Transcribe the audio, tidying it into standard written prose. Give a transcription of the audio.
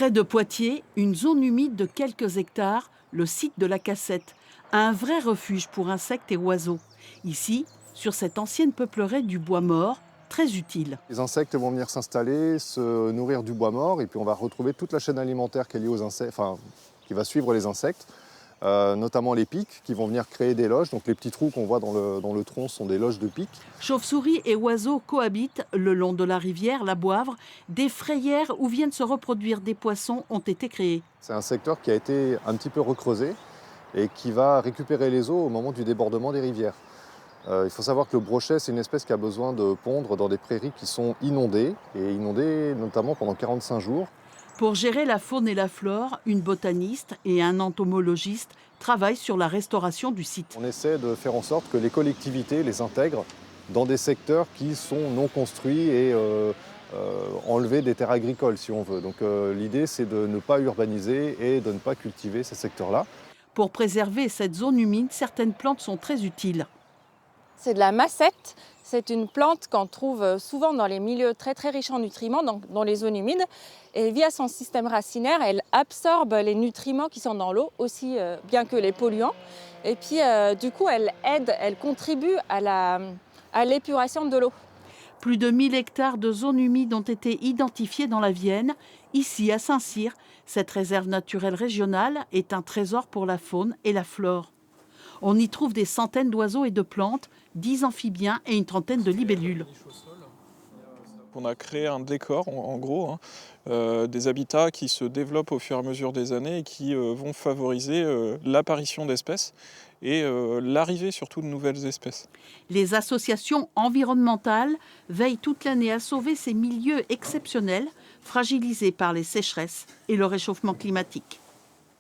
Près de Poitiers, une zone humide de quelques hectares, le site de la Cassette, un vrai refuge pour insectes et oiseaux. Ici, sur cette ancienne peuplerette du bois mort, très utile. Les insectes vont venir s'installer, se nourrir du bois mort, et puis on va retrouver toute la chaîne alimentaire qui est liée aux insectes, enfin, qui va suivre les insectes, notamment les pics qui vont venir créer des loges. Donc les petits trous qu'on voit dans le tronc sont des loges de pics. Chauves-souris et oiseaux cohabitent le long de la rivière, la Boivre. Des frayères où viennent se reproduire des poissons ont été créées. C'est un secteur qui a été un petit peu recreusé et qui va récupérer les eaux au moment du débordement des rivières. Il faut savoir que le brochet, c'est une espèce qui a besoin de pondre dans des prairies qui sont inondées, et inondées notamment pendant 45 jours. Pour gérer la faune et la flore, une botaniste et un entomologiste travaillent sur la restauration du site. On essaie de faire en sorte que les collectivités les intègrent dans des secteurs qui sont non construits et enlever des terres agricoles si on veut. Donc l'idée, c'est de ne pas urbaniser et de ne pas cultiver ces secteurs-là. Pour préserver cette zone humide, certaines plantes sont très utiles. C'est de la massette. C'est une plante qu'on trouve souvent dans les milieux très riches en nutriments, dans les zones humides. Et via son système racinaire, elle absorbe les nutriments qui sont dans l'eau, aussi bien que les polluants. Et puis, du coup, elle aide, elle contribue à l'épuration de l'eau. Plus de 1000 hectares de zones humides ont été identifiés dans la Vienne. Ici, à Saint-Cyr, cette réserve naturelle régionale est un trésor pour la faune et la flore. On y trouve des centaines d'oiseaux et de plantes, 10 amphibiens et une trentaine de libellules. On a créé un décor, en gros, des habitats qui se développent au fur et à mesure des années et qui vont favoriser l'apparition d'espèces et l'arrivée surtout de nouvelles espèces. Les associations environnementales veillent toute l'année à sauver ces milieux exceptionnels, fragilisés par les sécheresses et le réchauffement climatique.